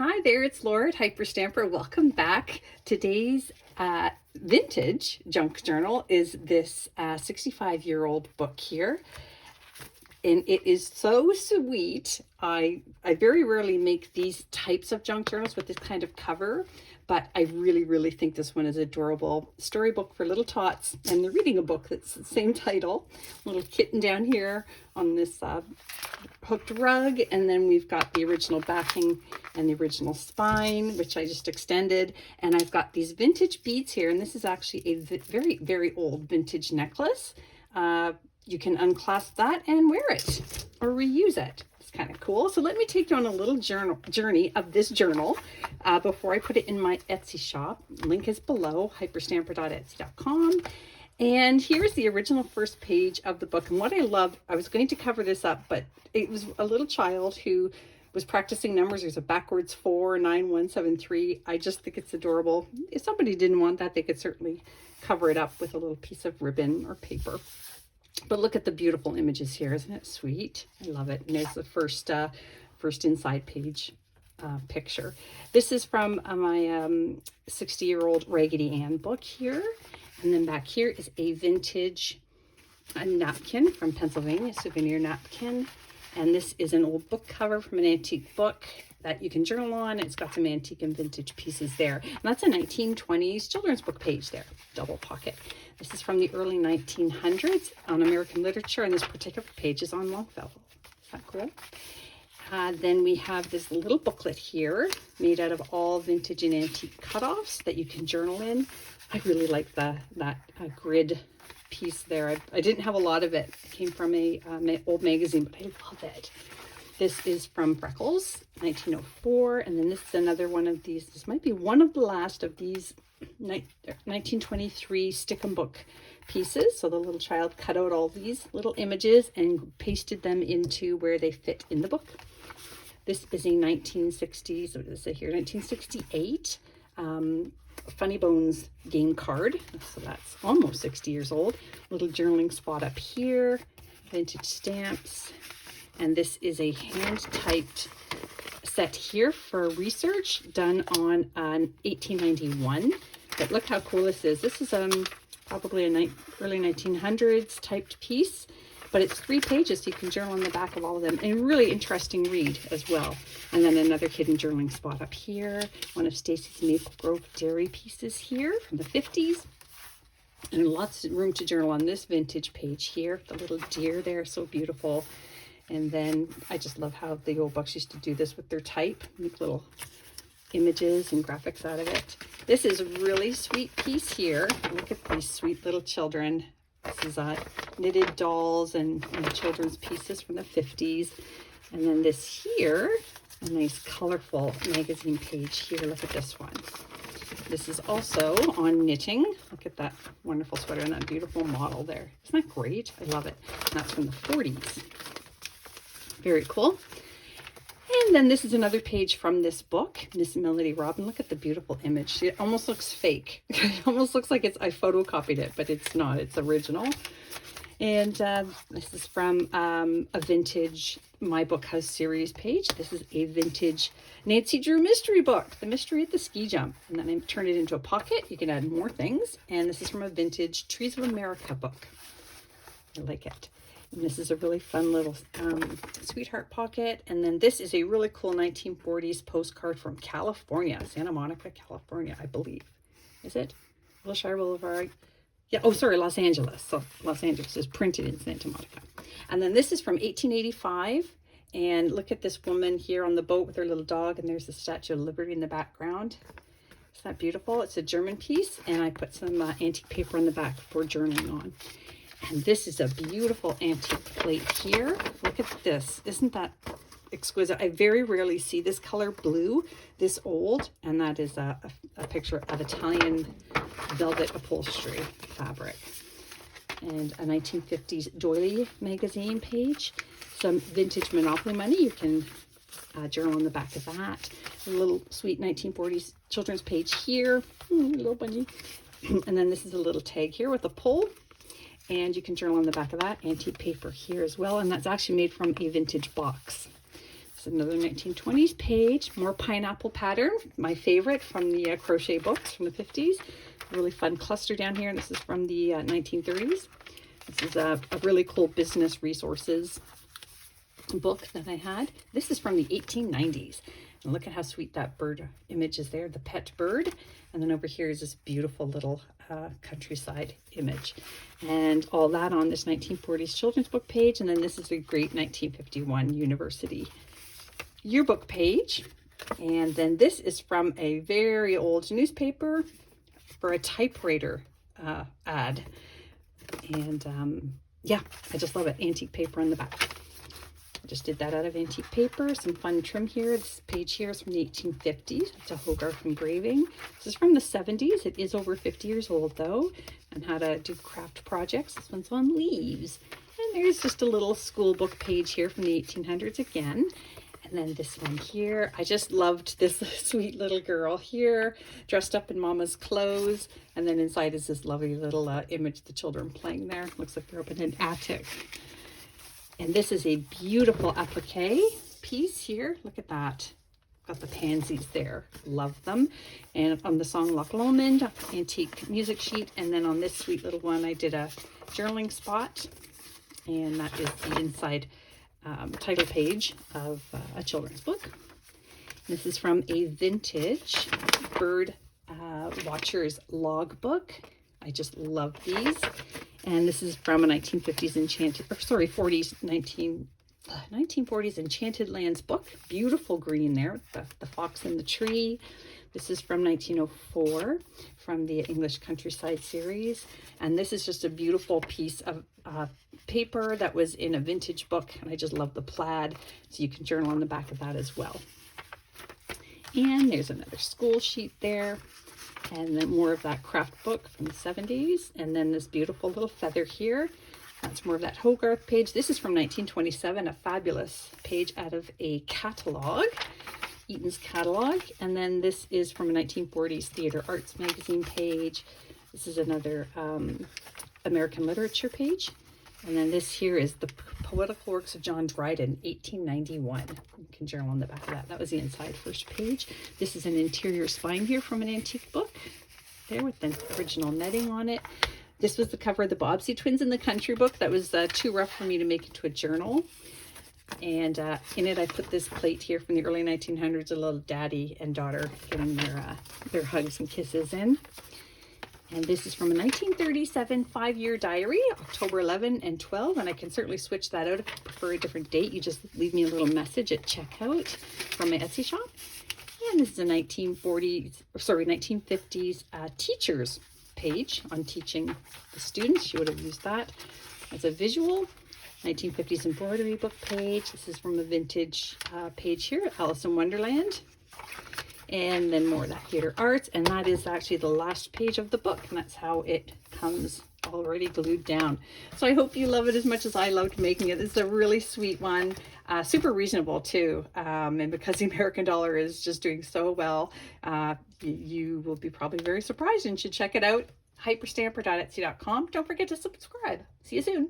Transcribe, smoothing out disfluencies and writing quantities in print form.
Hi there, it's Laura at Hyperstamper. Welcome back. Today's vintage junk journal is this 65-year-old book here. And it is so sweet. I very rarely make these types of junk journals with this kind of cover, but I really think this one is adorable. Storybook for little tots, and they're reading a book that's the same title. Little kitten down here on this hooked rug, and then we've got the original backing and the original spine, which I just extended, and I've got these vintage beads here, and this is actually a very old vintage necklace. You can unclasp that and wear it or reuse it. It's kind of cool. So let me take you on a little journey of this journal before I put it in my Etsy shop. Link is below, hyperstamper.etsy.com. And here's the original first page of the book. And what I love, I was going to cover this up, but it was a little child who was practicing numbers. There's a backwards 4, 9, 1, 7, 3. I just think it's adorable. If somebody didn't want that, they could certainly cover it up with a little piece of ribbon or paper. But look at the beautiful images here. Isn't it sweet? I love it. And there's the first inside page picture. This is from my 60-year-old Raggedy Ann book here. And then back here is a vintage napkin from Pennsylvania, souvenir napkin. And this is an old book cover from an antique book that you can journal on. It's got some antique and vintage pieces there. And that's a 1920s children's book page there, double pocket. This is from the early 1900s on American literature, and this particular page is on Longfellow. Is that cool? Then we have this little booklet here made out of all vintage and antique cutoffs that you can journal in. I really like that grid piece there. I didn't have a lot of it. It came from a old magazine, but I love it. This is from Freckles, 1904, and then this is another one of these. This might be one of the last of these 1923 stick and book pieces. So the little child cut out all these little images and pasted them into where they fit in the book. This is a 1960s, what does it say here, 1968 Funny Bones game card. So that's almost 60 years old. Little journaling spot up here, vintage stamps. And this is a hand-typed set here for research done on 1891. But look how cool this is. This is probably a early 1900s typed piece, but it's 3 pages, so you can journal on the back of all of them. And a really interesting read as well. And then another hidden journaling spot up here. One of Stacy's Maple Grove Dairy pieces here from the 50s. And lots of room to journal on this vintage page here. The little deer there, so beautiful. And then I just love how the old books used to do this with their type, make little images and graphics out of it. This is a really sweet piece here. Look at these sweet little children. This is knitted dolls and children's pieces from the 50s. And then this here, a nice colorful magazine page here. Look at this one. This is also on knitting. Look at that wonderful sweater and that beautiful model there. Isn't that great? I love it. And that's from the 40s. Very cool. And then this is another page from this book, Miss Melody Robin. Look at the beautiful image. It almost looks fake. It almost looks like I photocopied it, but it's not. It's original. And this is from a vintage My Book House series page. This is a vintage Nancy Drew mystery book, The Mystery at the Ski Jump. And then I turned it into a pocket. You can add more things. And this is from a vintage Trees of America book. I like it. And this is a really fun little sweetheart pocket. And then this is a really cool 1940s postcard from California, Santa Monica, California, I believe. Is it? Wilshire Boulevard. Yeah, oh, sorry, Los Angeles. So Los Angeles is printed in Santa Monica. And then this is from 1885. And look at this woman here on the boat with her little dog. And there's the Statue of Liberty in the background. Isn't that beautiful? It's a German piece. And I put some antique paper on the back for journaling on. And this is a beautiful antique plate here. Look at this. Isn't that exquisite? I very rarely see this color blue this old. And that is a picture of Italian velvet upholstery fabric. And a 1950s doily magazine page. Some vintage Monopoly money. You can journal on the back of that. A little sweet 1940s children's page here. Little bunny. And then this is a little tag here with a pull. And you can journal on the back of that. Antique paper here as well. And that's actually made from a vintage box. It's another 1920s page, more pineapple pattern, my favorite from the crochet books from the 50s. Really fun cluster down here, and this is from the 1930s. This is a really cool business resources book that I had. This is from the 1890s. And look at how sweet that bird image is there, the pet bird. And then over here is this beautiful little countryside image. And all that on this 1940s children's book page. And then this is a great 1951 university yearbook page. And then this is from a very old newspaper for a typewriter ad. And yeah, I just love it. Antique paper on the back. I just did that out of antique paper. Some fun trim here. This page here is from the 1850s. It's a Hogarth engraving. This is from the 70s. It is over 50 years old though, and how to do craft projects. This one's on leaves. And there's just a little school book page here from the 1800s again. And then this one here, I just loved this sweet little girl here, dressed up in mama's clothes. And then inside is this lovely little image of the children playing there. Looks like they're up in an attic. And this is a beautiful applique piece here. Look at that. Got the pansies there. Love them. And on the song Loch Lomond, antique music sheet. And then on this sweet little one, I did a journaling spot. And that is the inside title page of a children's book. This is from a vintage bird watcher's logbook. I just love these. And this is from a 1950s enchanted, or sorry, 1940s Enchanted Lands book. Beautiful green there, the fox in the tree. This is from 1904 from the English Countryside series. And this is just a beautiful piece of paper that was in a vintage book. And I just love the plaid. So you can journal on the back of that as well. And there's another school sheet there. And then more of that craft book from the 70s. And then this beautiful little feather here. That's more of that Hogarth page. This is from 1927, a fabulous page out of a catalog, Eaton's catalog. And then this is from a 1940s Theatre Arts magazine page. This is another American literature page. And then this here is the poetical works of John Dryden, 1891. You can journal on the back of that. That was the inside first page. This is an interior spine here from an antique book there with the original netting on it. This was the cover of the Bobbsey Twins in the Country book. That was too rough for me to make into a journal. And in it, I put this plate here from the early 1900s, a little daddy and daughter getting their hugs and kisses in. And this is from a 1937 5-year diary, October 11 and 12. And I can certainly switch that out if you prefer a different date. You just leave me a little message at checkout from my Etsy shop. And this is a 1950s teachers page on teaching the students. You would have used that as a visual. 1950s embroidery book page. This is from a vintage page here, Alice in Wonderland. And then more of that Theatre Arts. And that is actually the last page of the book. And that's how it comes already glued down. So I hope you love it as much as I loved making it. It's a really sweet one. Super reasonable too. And because the American dollar is just doing so well, you will be probably very surprised and should check it out. Hyperstamper.etsy.com. Don't forget to subscribe. See you soon.